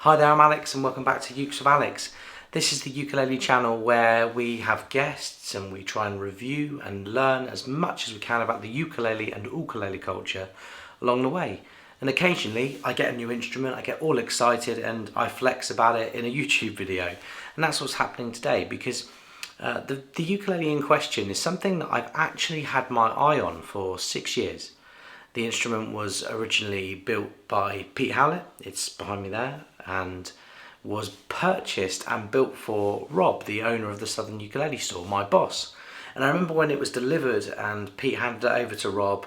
Hi there, I'm Alex and welcome back to Ukes with Alex. This is the ukulele channel where we have guests and we try and review and learn as much as we can about the ukulele and ukulele culture along the way. And occasionally I get a new instrument, I get all excited and I flex about it in a YouTube video. And that's what's happening today because the ukulele in question is something that I've actually had my eye on for 6 years. The instrument was originally built by Pete Howlett, it's behind me there, and was purchased and built for Rob, the owner of the Southern Ukulele Store, my boss. And I remember when it was delivered and Pete handed it over to Rob,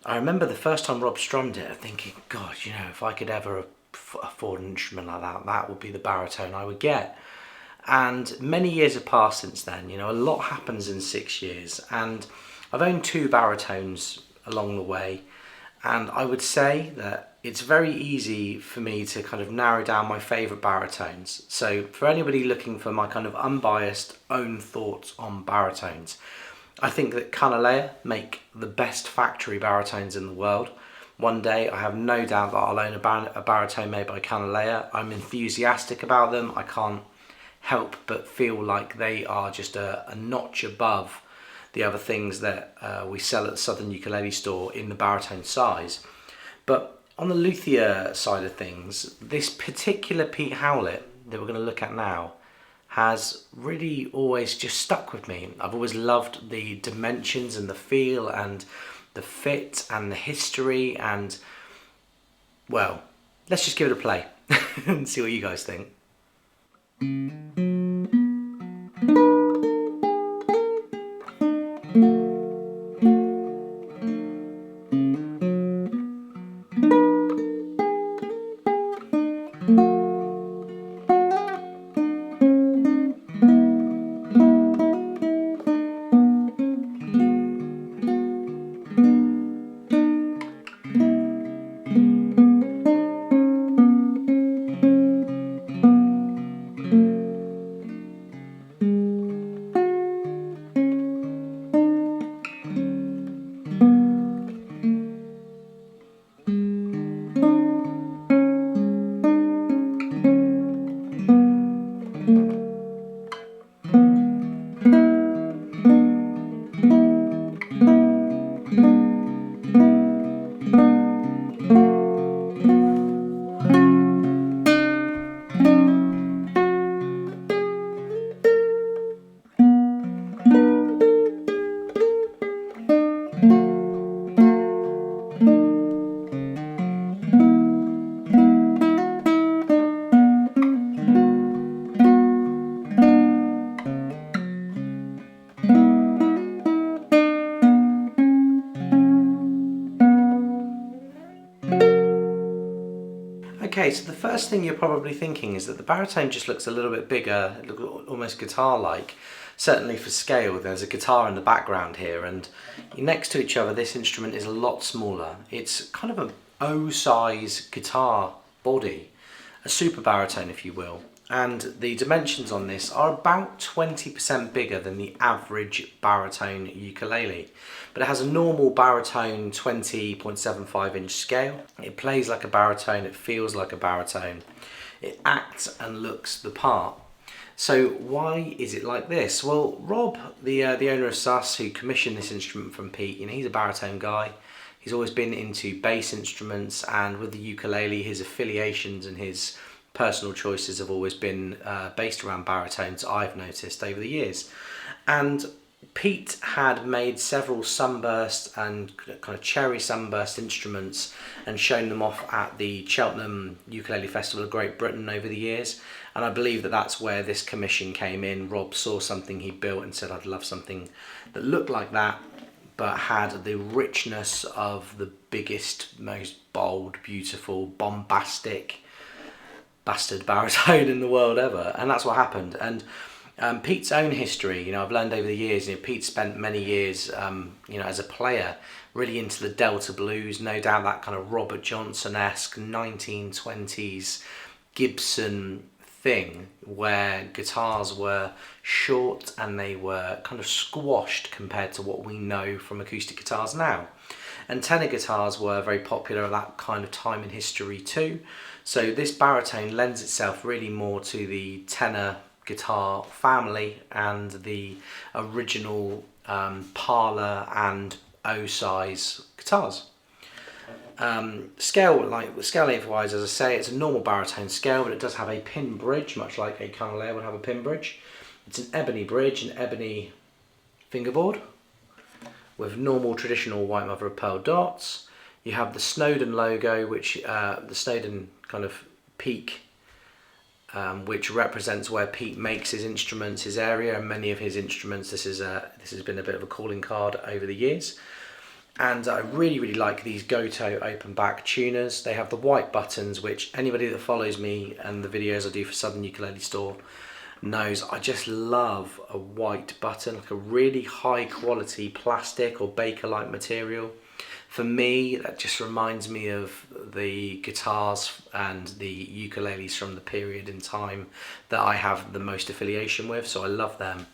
I remember the first time Rob strummed it thinking, God, you know, if I could ever afford an instrument like that, that would be the baritone I would get. And many years have passed since then, you know, a lot happens in 6 years. And I've owned 2 baritones along the way. And I would say that it's very easy for me to kind of narrow down my favourite baritones. So for anybody looking for my kind of unbiased own thoughts on baritones, I think that Ukuleles make the best factory baritones in the world. One day I have no doubt that I'll own a baritone made by Ukuleles. I'm enthusiastic about them. I can't help but feel like they are just a notch above the other things that we sell at the Southern Ukulele Store in the baritone size. But on the luthier side of things, this particular Pete Howlett that we're going to look at now has really always just stuck with me. I've always loved the dimensions and the feel and the fit and the history, and well, let's just give it a play and see what you guys think. Okay, so the first thing you're probably thinking is that the baritone just looks a little bit bigger, it looks almost guitar-like. Certainly for scale, there's a guitar in the background here, and next to each other this instrument is a lot smaller. It's kind of an O-size guitar body, a super baritone if you will. And the dimensions on this are about 20% bigger than the average baritone ukulele. But it has a normal baritone 20.75 inch scale. It plays like a baritone, it feels like a baritone. It acts and looks the part. So why is it like this? Well, Rob, the owner of Sus, who commissioned this instrument from Pete, you know, he's a baritone guy. He's always been into bass instruments, and with the ukulele, his affiliations and his personal choices have always been based around baritones, I've noticed over the years. And Pete had made several sunburst and kind of cherry sunburst instruments and shown them off at the Cheltenham Ukulele Festival of Great Britain over the years, and I believe that that's where this commission came in. Rob saw something he built and said, I'd love something that looked like that but had the richness of the biggest, most bold, beautiful, bombastic bastard baritone in the world ever, and that's what happened. And Pete's own history, you know, I've learned over the years, you know, Pete spent many years, you know, as a player, really into the Delta blues, no doubt that kind of Robert Johnson-esque 1920s Gibson thing, where guitars were short and they were kind of squashed compared to what we know from acoustic guitars now. And tenor guitars were very popular at that kind of time in history too. So this baritone lends itself really more to the tenor guitar family and the original parlour and O size guitars. Scale length wise, as I say, it's a normal baritone scale, but it does have a pin bridge, much like a ukulele would have a pin bridge. It's an ebony bridge, an ebony fingerboard with normal traditional white mother of pearl dots. You have the Snowden logo, which the Snowden kind of peak, which represents where Pete makes his instruments, his area, and many of his instruments. This has been a bit of a calling card over the years. And I really like these Goto open back tuners. They have the white buttons, which anybody that follows me and the videos I do for Southern Ukulele Store knows I just love a white button, like a really high quality plastic or baker-like material. For me, that just reminds me of the guitars and the ukuleles from the period in time that I have the most affiliation with, so I love them.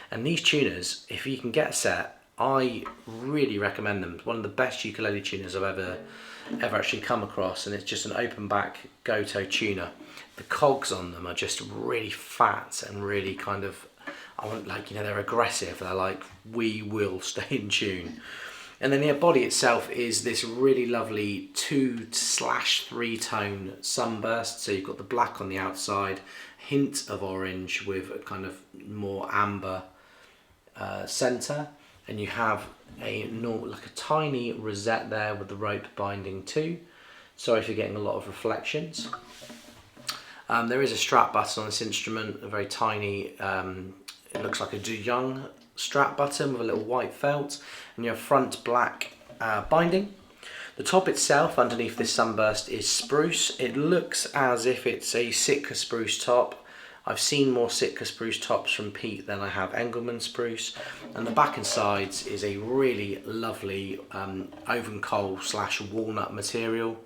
And these tuners, if you can get a set, I really recommend them. It's one of the best ukulele tuners I've ever actually come across, and it's just an open back Goto tuner. The cogs on them are just really fat and really kind of, they're aggressive. They're like, we will stay in tune. And then the body itself is this really lovely 2/3 tone sunburst. So you've got the black on the outside, hint of orange with a kind of more amber centre. And you have a tiny rosette there with the rope binding too. Sorry if you're getting a lot of reflections. There is a strap button on this instrument, a very tiny, it looks like a De Young strap button with a little white felt, and your front black binding. The top itself underneath this sunburst is spruce. It looks as if it's a Sitka spruce top. I've seen more Sitka spruce tops from Pete than I have Engelmann spruce. And the back and sides is a really lovely oven coal / walnut material.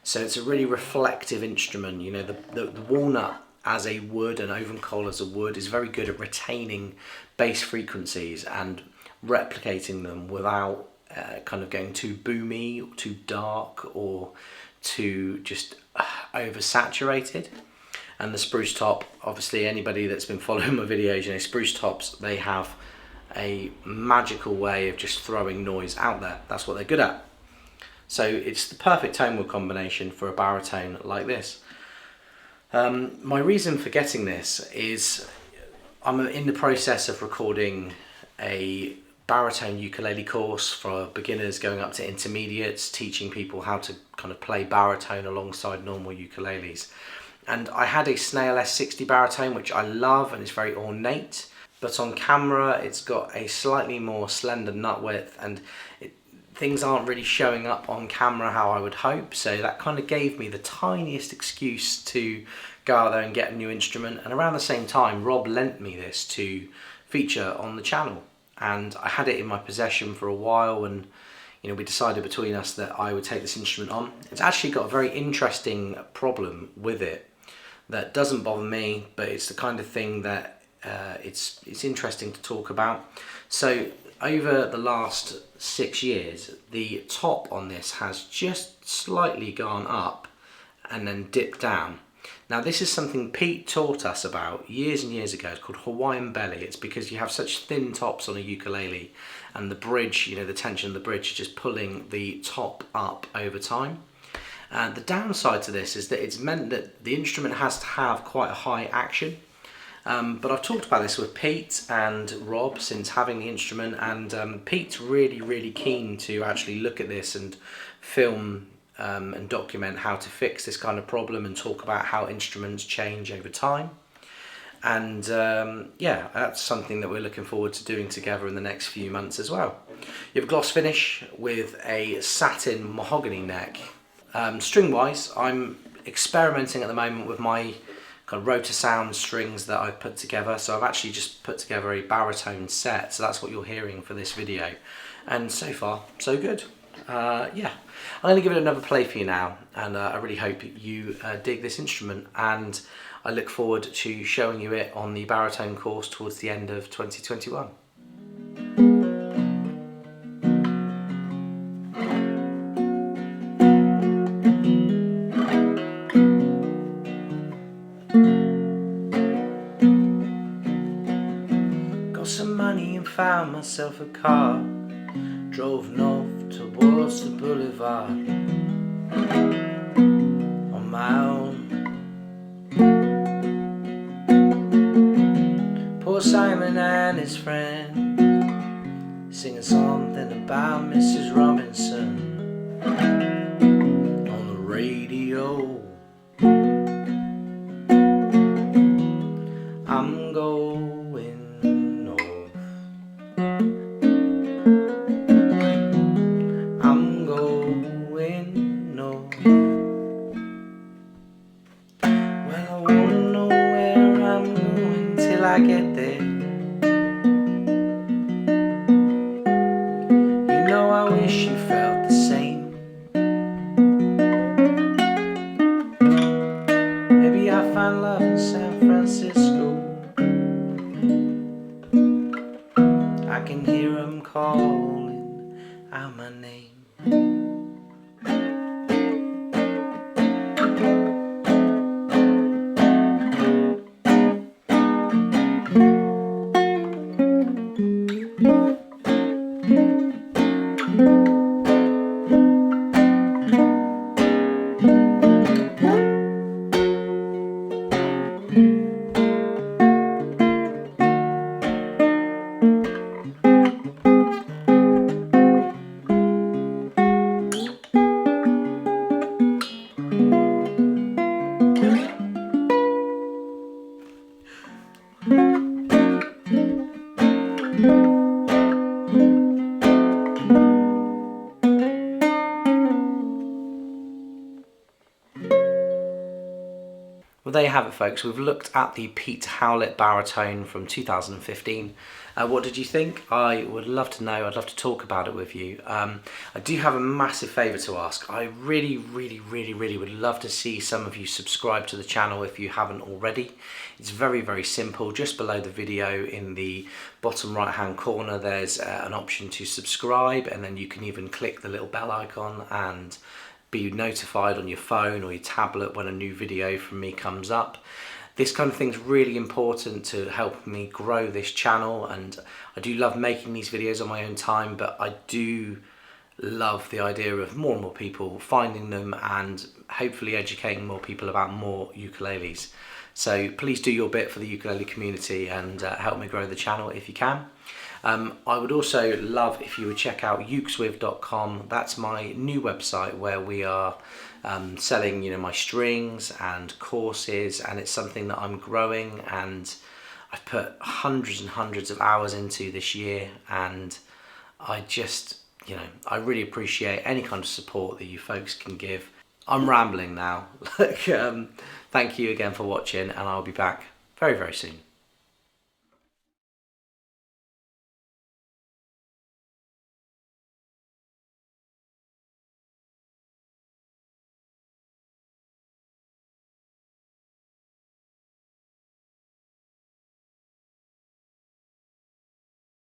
So it's a really reflective instrument. You know, the walnut as a wood and oven coal as a wood is very good at retaining bass frequencies and replicating them without kind of going too boomy, or too dark, or too just oversaturated. And the spruce top, obviously anybody that's been following my videos, you know, spruce tops, they have a magical way of just throwing noise out there. That's what they're good at. So it's the perfect tone wood combination for a baritone like this. My reason for getting this is I'm in the process of recording a baritone ukulele course for beginners going up to intermediates, teaching people how to kind of play baritone alongside normal ukuleles. And I had a Snail S60 baritone, which I love, and it's very ornate, but on camera it's got a slightly more slender nut width, and things aren't really showing up on camera how I would hope, so that kind of gave me the tiniest excuse to go out there and get a new instrument. And around the same time, Rob lent me this to feature on the channel, and I had it in my possession for a while, and you know, we decided between us that I would take this instrument on. It's actually got a very interesting problem with it that doesn't bother me, but it's the kind of thing that it's interesting to talk about. So over the last 6 years, the top on this has just slightly gone up and then dipped down. Now this is something Pete taught us about years and years ago. It's called Hawaiian belly. It's because you have such thin tops on a ukulele, and the bridge, you know, the tension of the bridge is just pulling the top up over time. And the downside to this is that it's meant that the instrument has to have quite a high action. But I've talked about this with Pete and Rob since having the instrument, and Pete's really keen to actually look at this and film and document how to fix this kind of problem and talk about how instruments change over time. And yeah, that's something that we're looking forward to doing together in the next few months as well. You have a gloss finish with a satin mahogany neck. String wise, I'm experimenting at the moment with my kind of rotor sound strings that I've put together. So I've actually just put together a baritone set, so that's what you're hearing for this video, and so far so good. Yeah, I'm going to give it another play for you now, and I really hope you dig this instrument, and I look forward to showing you it on the baritone course towards the end of 2021. found myself a car, drove north towards the boulevard on my own. Poor Simon and his friend singing something about Mrs. Robinson on the radio. I'm going north, I'm going north. Well, I won't know where I'm going till I get there. You know, I wish you felt the same. Maybe I find love in San Francisco. I can hear them calling out my name. Well, there you have it, folks. We've looked at the Pete Howlett baritone from 2015. What did you think? I would love to know. I'd love to talk about it with you. I do have a massive favour to ask. I really would love to see some of you subscribe to the channel if you haven't already. It's very simple. Just below the video in the bottom right hand corner there's an option to subscribe, and then you can even click the little bell icon and be notified on your phone or your tablet when a new video from me comes up. This kind of thing's really important to help me grow this channel, and I do love making these videos on my own time, but I do love the idea of more and more people finding them and hopefully educating more people about more ukuleles. So please do your bit for the ukulele community and help me grow the channel if you can. I would also love if you would check out ukeswith.com. That's my new website where we are selling, you know, my strings and courses, and it's something that I'm growing and I've put hundreds and hundreds of hours into this year, and I just, you know, I really appreciate any kind of support that you folks can give. I'm rambling now. Thank you again for watching, and I'll be back very soon.